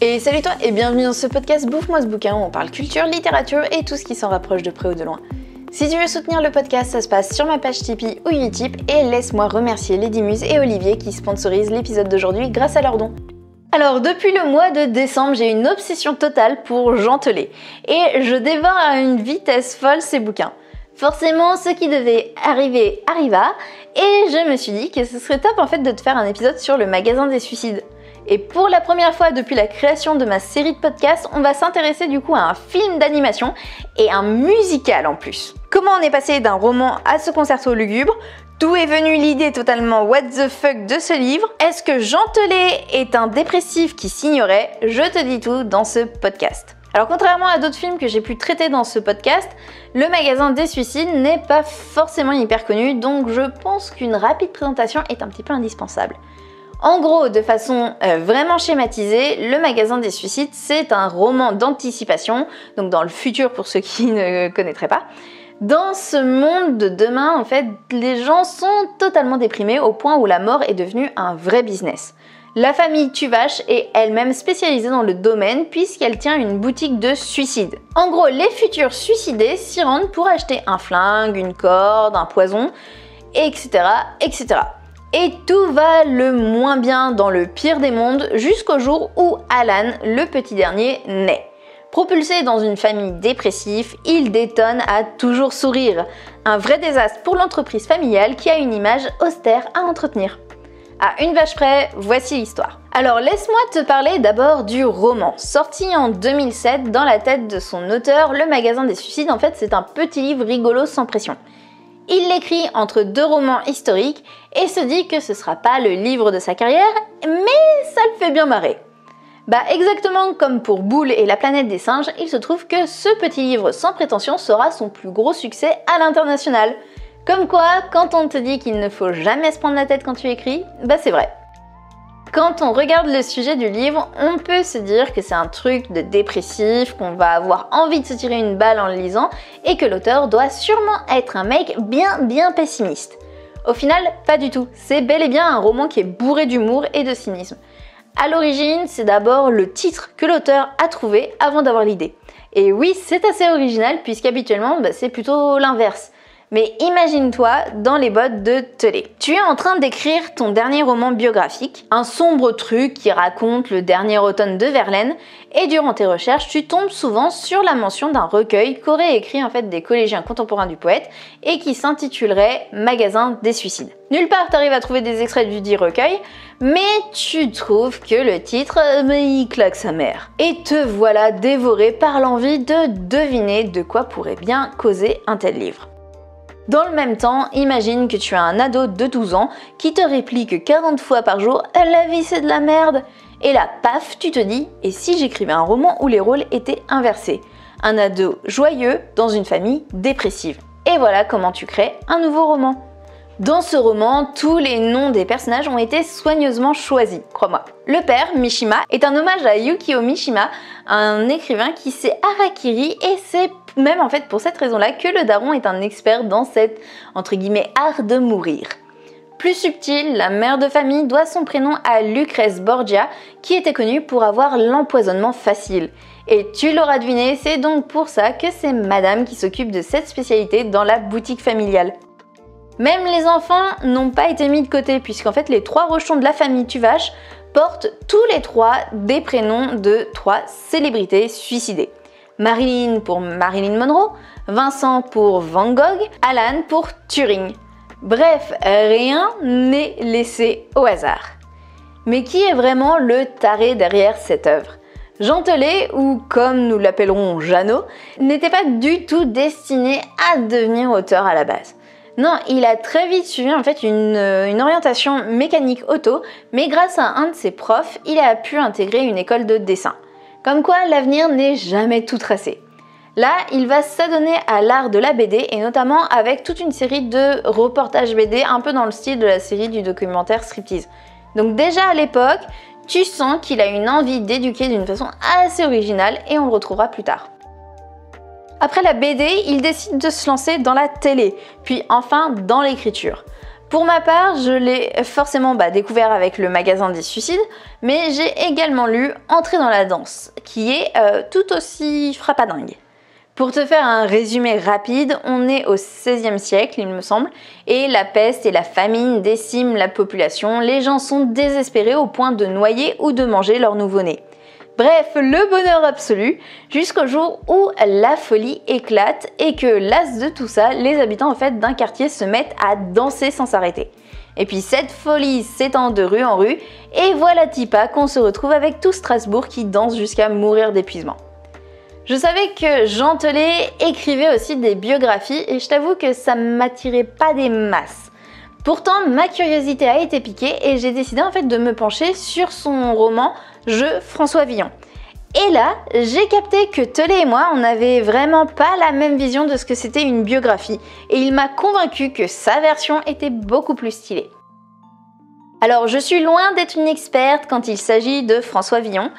Et salut toi et bienvenue dans ce podcast Bouffe-moi ce bouquin où on parle culture, littérature et tout ce qui s'en rapproche de près ou de loin. Si tu veux soutenir le podcast, ça se passe sur ma page Tipeee ou Utip et laisse-moi remercier Lady Muse et Olivier qui sponsorisent l'épisode d'aujourd'hui grâce à leurs dons. Alors depuis le mois de décembre, j'ai une obsession totale pour Jean Telet et je dévore à une vitesse folle ces bouquins. Forcément, ce qui devait arriver arriva et je me suis dit que ce serait top en fait de te faire un épisode sur le magasin des suicides. Et pour la première fois depuis la création de ma série de podcasts, on va s'intéresser du coup à un film d'animation et un musical en plus. Comment on est passé d'un roman à ce concerto lugubre? D'où est venue l'idée totalement what the fuck de ce livre? Est-ce que Jean Telet est un dépressif qui s'ignorait? Je te dis tout dans ce podcast. Alors contrairement à d'autres films que j'ai pu traiter dans ce podcast, le magasin des suicides n'est pas forcément hyper connu, donc je pense qu'une rapide présentation est un petit peu indispensable. En gros, de façon vraiment schématisée, le magasin des suicides, c'est un roman d'anticipation, donc dans le futur pour ceux qui ne connaîtraient pas. Dans ce monde de demain, en fait, les gens sont totalement déprimés au point où la mort est devenue un vrai business. La famille Tuvache est elle-même spécialisée dans le domaine puisqu'elle tient une boutique de suicide. En gros, les futurs suicidés s'y rendent pour acheter un flingue, une corde, un poison, etc., etc. Et tout va le moins bien dans le pire des mondes jusqu'au jour où Alan, le petit dernier, naît. Propulsé dans une famille dépressive, il détonne à toujours sourire. Un vrai désastre pour l'entreprise familiale qui a une image austère à entretenir. À une vache près, voici l'histoire. Alors laisse-moi te parler d'abord du roman. Sorti en 2007, dans la tête de son auteur, Le magasin des suicides, en fait c'est un petit livre rigolo sans pression. Il l'écrit entre deux romans historiques et se dit que ce sera pas le livre de sa carrière, mais ça le fait bien marrer. Exactement comme pour Boule et la planète des singes, il se trouve que ce petit livre sans prétention sera son plus gros succès à l'international. Comme quoi, quand on te dit qu'il ne faut jamais se prendre la tête quand tu écris, c'est vrai. Quand on regarde le sujet du livre, on peut se dire que c'est un truc de dépressif, qu'on va avoir envie de se tirer une balle en le lisant et que l'auteur doit sûrement être un mec bien pessimiste. Au final, pas du tout. C'est bel et bien un roman qui est bourré d'humour et de cynisme. À l'origine, c'est d'abord le titre que l'auteur a trouvé avant d'avoir l'idée. Et oui, c'est assez original puisqu'habituellement, c'est plutôt l'inverse. Mais imagine-toi dans les bottes de Telet. Tu es en train d'écrire ton dernier roman biographique, un sombre truc qui raconte le dernier automne de Verlaine, et durant tes recherches, tu tombes souvent sur la mention d'un recueil qu'auraient écrit en fait des collégiens contemporains du poète et qui s'intitulerait Magasin des suicides. Nulle part t'arrives à trouver des extraits du dit recueil, mais tu trouves que le titre, il claque sa mère. Et te voilà dévoré par l'envie de deviner de quoi pourrait bien causer un tel livre. Dans le même temps, imagine que tu as un ado de 12 ans qui te réplique 40 fois par jour « La vie c'est de la merde !» Et là, paf, tu te dis « Et si j'écrivais un roman où les rôles étaient inversés ?» Un ado joyeux dans une famille dépressive. Et voilà comment tu crées un nouveau roman. Dans ce roman, tous les noms des personnages ont été soigneusement choisis, crois-moi. Le père, Mishima, est un hommage à Yukio Mishima, un écrivain qui s'est harakiri et c'est même en fait pour cette raison-là que le daron est un expert dans cet, entre guillemets, art de mourir. Plus subtil, la mère de famille doit son prénom à Lucrèce Borgia, qui était connue pour avoir l'empoisonnement facile. Et tu l'auras deviné, c'est donc pour ça que c'est madame qui s'occupe de cette spécialité dans la boutique familiale. Même les enfants n'ont pas été mis de côté, puisqu'en fait les trois rechons de la famille Tuvache portent tous les trois des prénoms de trois célébrités suicidées. Marilyn pour Marilyn Monroe, Vincent pour Van Gogh, Alan pour Turing. Bref, rien n'est laissé au hasard. Mais qui est vraiment le taré derrière cette œuvre? Jean Telet, ou comme nous l'appellerons Jeannot, n'était pas du tout destiné à devenir auteur à la base. Non, il a très vite suivi en fait une orientation mécanique auto, mais grâce à un de ses profs, il a pu intégrer une école de dessin. Comme quoi, l'avenir n'est jamais tout tracé. Là, il va s'adonner à l'art de la BD et notamment avec toute une série de reportages BD un peu dans le style de la série du documentaire Striptease. Donc déjà à l'époque, tu sens qu'il a une envie d'éduquer d'une façon assez originale et on le retrouvera plus tard. Après la BD, il décide de se lancer dans la télé, puis enfin dans l'écriture. Pour ma part, je l'ai forcément découvert avec le magasin des suicides, mais j'ai également lu Entrer dans la danse, qui est tout aussi frappadingue. Pour te faire un résumé rapide, on est au XVIe siècle, il me semble, et la peste et la famine déciment la population. Les gens sont désespérés au point de noyer ou de manger leur nouveau-né. Bref, le bonheur absolu, jusqu'au jour où la folie éclate et que, las de tout ça, les habitants d'un quartier se mettent à danser sans s'arrêter. Et puis cette folie s'étend de rue en rue, et voilà Tipa qu'on se retrouve avec tout Strasbourg qui danse jusqu'à mourir d'épuisement. Je savais que Jean Telet écrivait aussi des biographies et je t'avoue que ça ne m'attirait pas des masses. Pourtant, ma curiosité a été piquée et j'ai décidé de me pencher sur son roman Je, François Villon. Et là, j'ai capté que Telet et moi, on n'avait vraiment pas la même vision de ce que c'était une biographie et il m'a convaincu que sa version était beaucoup plus stylée. Alors, je suis loin d'être une experte quand il s'agit de François Villon,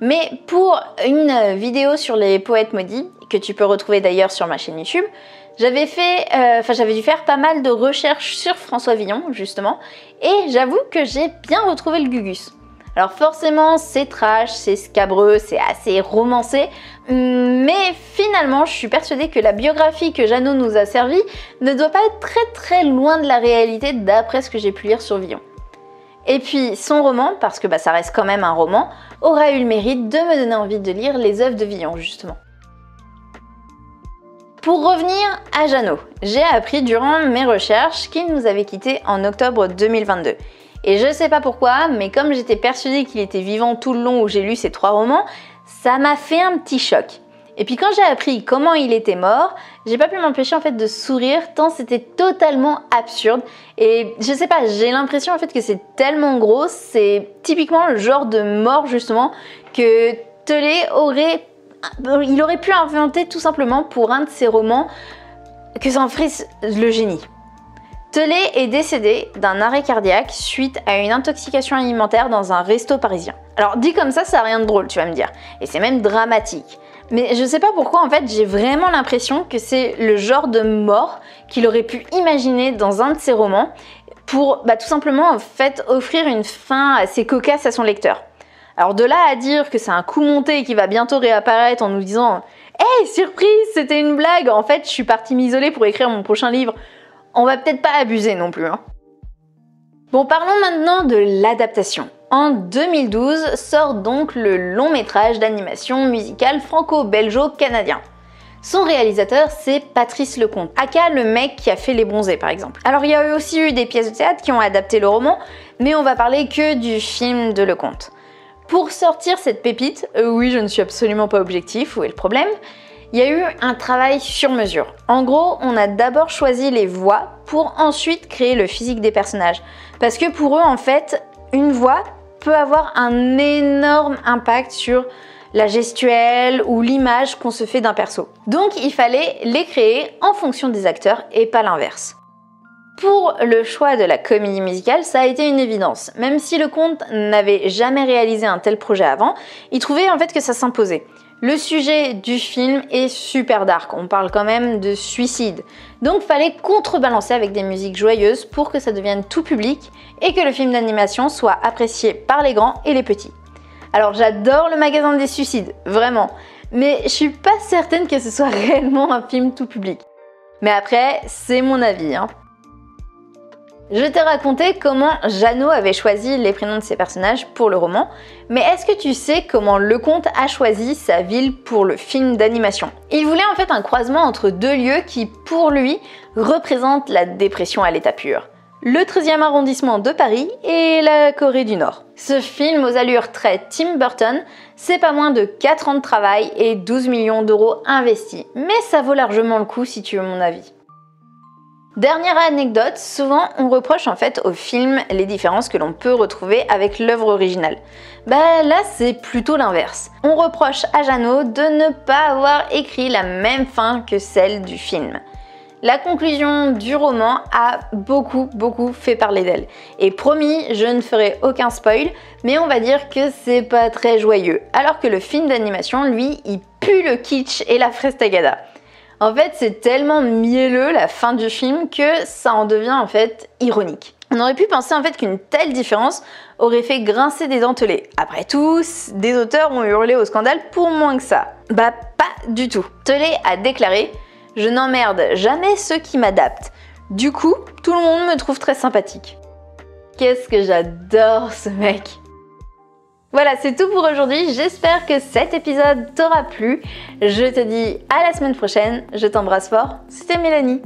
mais pour une vidéo sur les poètes maudits, que tu peux retrouver d'ailleurs sur ma chaîne YouTube, j'avais dû faire pas mal de recherches sur François Villon, justement, et j'avoue que j'ai bien retrouvé le Gugus. Alors forcément, c'est trash, c'est scabreux, c'est assez romancé, mais finalement, je suis persuadée que la biographie que Jeannot nous a servie ne doit pas être très loin de la réalité d'après ce que j'ai pu lire sur Villon. Et puis son roman, parce que ça reste quand même un roman, aura eu le mérite de me donner envie de lire les œuvres de Villon, justement. Pour revenir à Jeannot, j'ai appris durant mes recherches qu'il nous avait quittés en octobre 2022. Et je sais pas pourquoi, mais comme j'étais persuadée qu'il était vivant tout le long où j'ai lu ces 3 romans, ça m'a fait un petit choc. Et puis quand j'ai appris comment il était mort, j'ai pas pu m'empêcher de sourire tant c'était totalement absurde. Et je sais pas, j'ai l'impression que c'est tellement gros, c'est typiquement le genre de mort justement que Telet aurait pu inventer tout simplement pour un de ses romans que ça en ferait le génie. Telet est décédé d'un arrêt cardiaque suite à une intoxication alimentaire dans un resto parisien. Alors dit comme ça a rien de drôle, tu vas me dire, et c'est même dramatique. Mais je sais pas pourquoi j'ai vraiment l'impression que c'est le genre de mort qu'il aurait pu imaginer dans un de ses romans pour tout simplement offrir une fin assez cocasse à son lecteur. Alors de là à dire que c'est un coup monté et qu'il va bientôt réapparaître en nous disant « Hey, surprise, c'était une blague, en fait je suis partie m'isoler pour écrire mon prochain livre », on va peut-être pas abuser non plus. Bon, parlons maintenant de l'adaptation. En 2012 sort donc le long métrage d'animation musicale franco-belgeo-canadien. Son réalisateur, c'est Patrice Lecomte, aka le mec qui a fait Les Bronzés par exemple. Alors il y a aussi eu des pièces de théâtre qui ont adapté le roman, mais on va parler que du film de Lecomte. Pour sortir cette pépite, oui je ne suis absolument pas objectif, où est le problème ? Il y a eu un travail sur mesure. En gros, on a d'abord choisi les voix pour ensuite créer le physique des personnages. Parce que pour eux, une voix peut avoir un énorme impact sur la gestuelle ou l'image qu'on se fait d'un perso. Donc il fallait les créer en fonction des acteurs et pas l'inverse. Pour le choix de la comédie musicale, ça a été une évidence. Même si Lecomte n'avait jamais réalisé un tel projet avant, il trouvait que ça s'imposait. Le sujet du film est super dark, on parle quand même de suicide. Donc fallait contrebalancer avec des musiques joyeuses pour que ça devienne tout public et que le film d'animation soit apprécié par les grands et les petits. Alors j'adore le magasin des suicides, vraiment, mais je suis pas certaine que ce soit réellement un film tout public. Mais après, c'est mon avis. Je t'ai raconté comment Jeannot avait choisi les prénoms de ses personnages pour le roman, mais est-ce que tu sais comment Lecomte a choisi sa ville pour le film d'animation ? Il voulait un croisement entre 2 lieux qui, pour lui, représentent la dépression à l'état pur. Le 13e arrondissement de Paris et la Corée du Nord. Ce film aux allures très Tim Burton, c'est pas moins de 4 ans de travail et 12 millions d'euros investis, mais ça vaut largement le coup si tu veux mon avis. Dernière anecdote, souvent on reproche au film les différences que l'on peut retrouver avec l'œuvre originale. Là c'est plutôt l'inverse. On reproche à Jeannot de ne pas avoir écrit la même fin que celle du film. La conclusion du roman a beaucoup fait parler d'elle. Et promis, je ne ferai aucun spoil, mais on va dire que c'est pas très joyeux. Alors que le film d'animation, lui, il pue le kitsch et la frestagada. En fait, c'est tellement mielleux la fin du film que ça en devient en fait ironique. On aurait pu penser en fait qu'une telle différence aurait fait grincer des dents Tolé. Après tout, des auteurs ont hurlé au scandale pour moins que ça. Bah pas du tout. Tolé a déclaré « Je n'emmerde jamais ceux qui m'adaptent. Du coup, tout le monde me trouve très sympathique. » Qu'est-ce que j'adore ce mec! Voilà, c'est tout pour aujourd'hui. J'espère que cet épisode t'aura plu. Je te dis à la semaine prochaine. Je t'embrasse fort. C'était Mélanie.